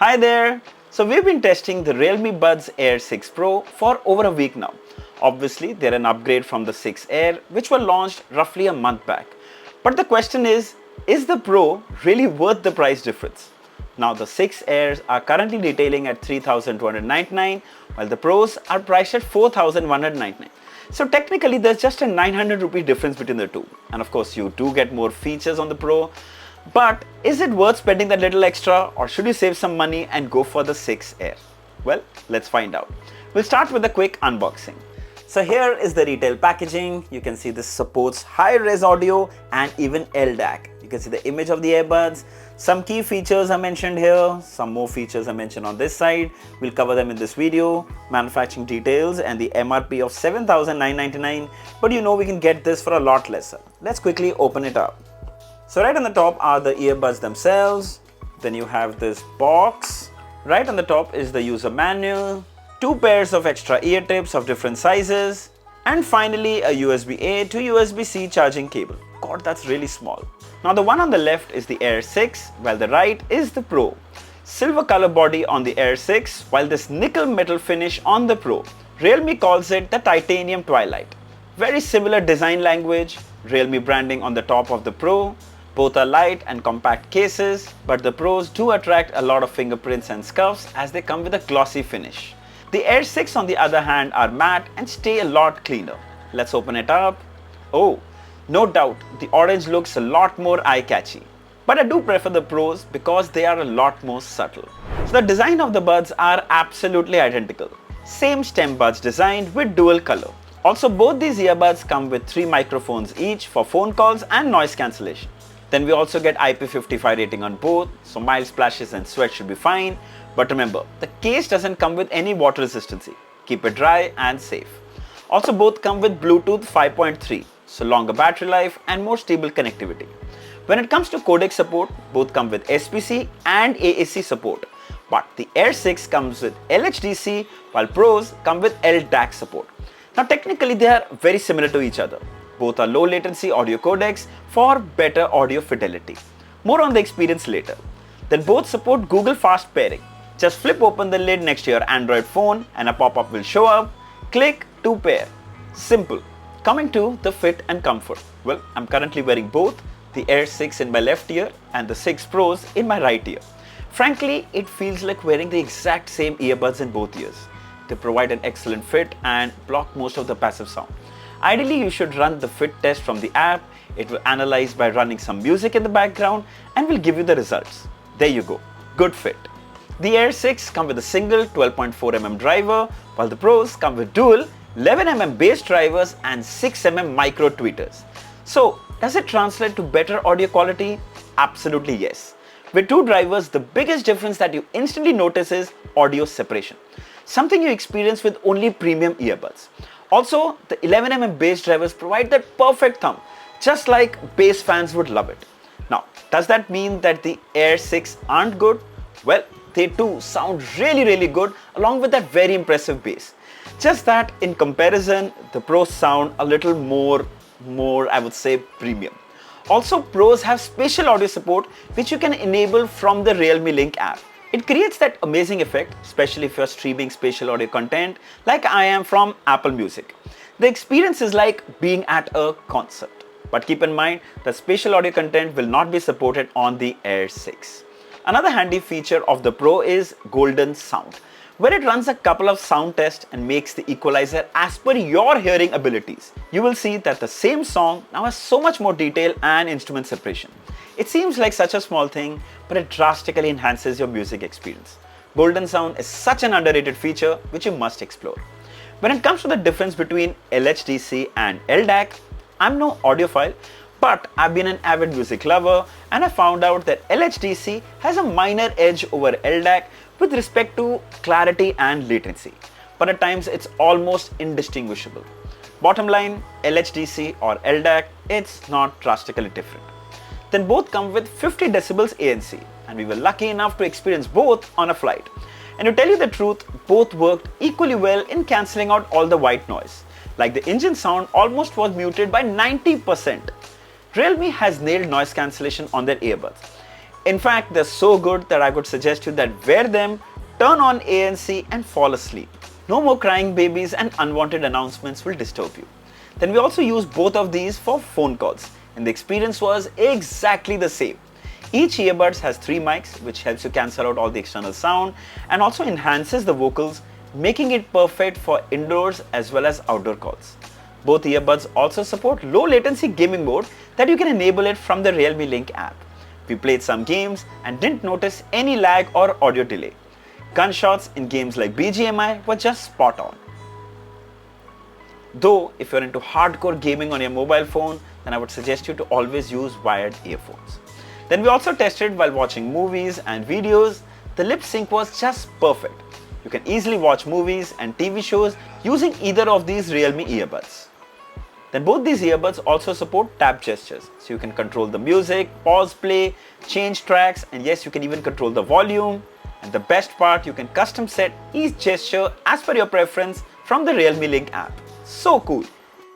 Hi there! So we've been testing the Realme Buds Air 6 Pro for over a week now. Obviously, they're an upgrade from the 6 Air, which were launched roughly a month back. But the question is the Pro really worth the price difference? Now the 6 Airs are currently retailing at 3,299 while the Pros are priced at 4,199. So technically there's just a 900 rupee difference between the two. And of course you do get more features on the Pro. But is it worth spending that little extra, or should you save some money and go for the 6 Air? Well, let's find out. We'll start with a quick unboxing. So here is the retail packaging. You can see this supports high-res audio and even LDAC. You can see the image of the earbuds. Some key features are mentioned here. Some more features are mentioned on this side. We'll cover them in this video. Manufacturing details and the MRP of 7,999. But you know we can get this for a lot lesser. Let's quickly open it up. So right on the top are the earbuds themselves. Then you have this box. Right on the top is the user manual. 2 pairs of extra ear tips of different sizes. And finally a USB-A to USB-C charging cable. God, that's really small. Now the one on the left is the Air 6 while the right is the Pro. Silver color body on the Air 6 while this nickel metal finish on the Pro. Realme calls it the Titanium Twilight. Very similar design language. Realme branding on the top of the Pro. Both are light and compact cases, but the Pros do attract a lot of fingerprints and scuffs as they come with a glossy finish. The Air 6 on the other hand are matte and stay a lot cleaner. Let's open it up. Oh, no doubt the orange looks a lot more eye-catchy. But I do prefer the Pros because they are a lot more subtle. So the design of the buds are absolutely identical. Same stem buds designed with dual color. Also both these earbuds come with 3 microphones each for phone calls and noise cancellation. Then we also get IP55 rating on both, so mild splashes and sweat should be fine. But remember, the case doesn't come with any water resistancy. Keep it dry and safe. Also both come with Bluetooth 5.3, so longer battery life and more stable connectivity. When it comes to codec support, both come with SPC and AAC support. But the Air 6 comes with LHDC while Pros come with LDAC support. Now technically they are very similar to each other. Both are low latency audio codecs for better audio fidelity. More on the experience later. Then both support Google Fast Pairing. Just flip open the lid next to your Android phone and a pop-up will show up. Click to pair. Simple. Coming to the fit and comfort. Well, I'm currently wearing both, the Air 6 in my left ear and the 6 Pros in my right ear. Frankly, it feels like wearing the exact same earbuds in both ears. They provide an excellent fit and block most of the passive sound. Ideally, you should run the fit test from the app. It will analyze by running some music in the background and will give you the results. There you go. Good fit. The Air 6 come with a single 12.4mm driver, while the Pros come with dual 11mm base drivers and 6mm micro tweeters. So, does it translate to better audio quality? Absolutely yes. With 2 drivers, the biggest difference that you instantly notice is audio separation. Something you experience with only premium earbuds. Also, the 11mm bass drivers provide that perfect thump, just like bass fans would love it. Now, does that mean that the Air 6 aren't good? Well, they too sound really good along with that very impressive bass. Just that in comparison, the Pros sound a little more I would say premium. Also, Pros have spatial audio support which you can enable from the Realme Link app. It creates that amazing effect, especially if you're streaming spatial audio content like I am from Apple Music. The experience is like being at a concert. But keep in mind that spatial audio content will not be supported on the Air 6. Another handy feature of the Pro is Golden Sound, where it runs a couple of sound tests and makes the equalizer as per your hearing abilities. You will see that the same song now has so much more detail and instrument separation. It seems like such a small thing, but it drastically enhances your music experience. Golden Sound is such an underrated feature which you must explore. When it comes to the difference between LHDC and LDAC, I'm no audiophile, but I've been an avid music lover and I found out that LHDC has a minor edge over LDAC with respect to clarity and latency, but at times it's almost indistinguishable. Bottom line, LHDC or LDAC, it's not drastically different. Then both come with 50 decibels ANC, and we were lucky enough to experience both on a flight. And to tell you the truth, both worked equally well in cancelling out all the white noise. Like the engine sound almost was muted by 90%. Realme has nailed noise cancellation on their earbuds. In fact, they're so good that I could suggest you that wear them, turn on ANC and fall asleep. No more crying babies and unwanted announcements will disturb you. Then we also use both of these for phone calls, and the experience was exactly the same. Each earbuds has 3 mics, which helps you cancel out all the external sound and also enhances the vocals, making it perfect for indoors as well as outdoor calls. Both earbuds also support low latency gaming mode that you can enable it from the Realme Link app. We played some games and didn't notice any lag or audio delay. Gunshots in games like BGMI were just spot on. Though, if you're into hardcore gaming on your mobile phone, then I would suggest you to always use wired earphones. Then we also tested while watching movies and videos. The lip sync was just perfect. You can easily watch movies and TV shows using either of these Realme earbuds. Then both these earbuds also support tap gestures, so you can control the music, pause play, change tracks, and yes, you can even control the volume. And the best part, you can custom set each gesture as per your preference from the Realme Link app. So cool!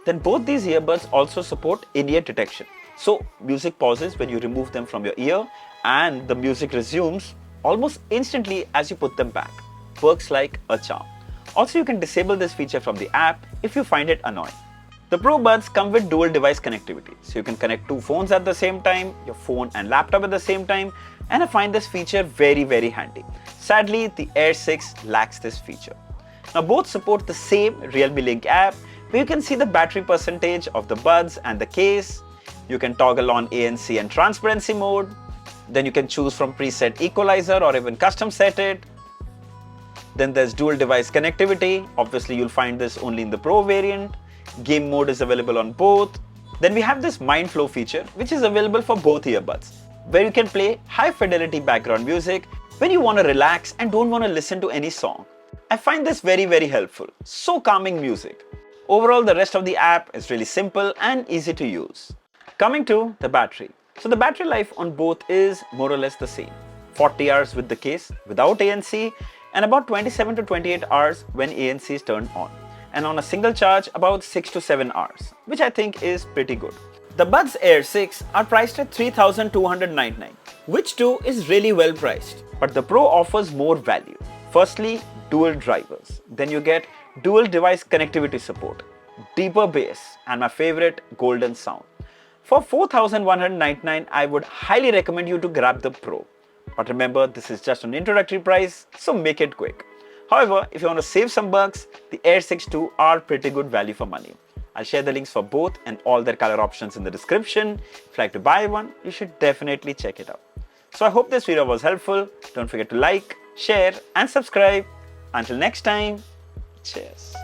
Then both these earbuds also support in-ear detection. So music pauses when you remove them from your ear and the music resumes almost instantly as you put them back. Works like a charm. Also, you can disable this feature from the app if you find it annoying. The Pro Buds come with dual device connectivity, so you can connect 2 phones at the same time, your phone and laptop at the same time, and I find this feature very handy. Sadly, the Air 6 lacks this feature. Now both support the same Realme Link app, where you can see the battery percentage of the buds and the case. You can toggle on ANC and transparency mode. Then you can choose from preset equalizer or even custom set it. Then there's dual device connectivity. Obviously, you'll find this only in the Pro variant. Game mode is available on both. Then we have this Mind Flow feature, which is available for both earbuds, where you can play high fidelity background music when you want to relax and don't want to listen to any song. I find this very helpful. So calming music. Overall, the rest of the app is really simple and easy to use. Coming to the battery. So the battery life on both is more or less the same. 40 hours with the case without ANC and about 27 to 28 hours when ANC is turned on. And on a single charge, about 6 to 7 hours, which I think is pretty good. The Buds Air 6 are priced at $3,299, which too is really well priced. But the Pro offers more value. Firstly, dual drivers. Then you get dual device connectivity support, deeper bass, and my favorite, golden sound. For $4,199, I would highly recommend you to grab the Pro. But remember, this is just an introductory price, so make it quick. However, if you want to save some bucks, the Air 6 2 are pretty good value for money. I'll share the links for both and all their color options in the description. If you'd like to buy one, you should definitely check it out. So I hope this video was helpful. Don't forget to like, share and subscribe. Until next time, cheers.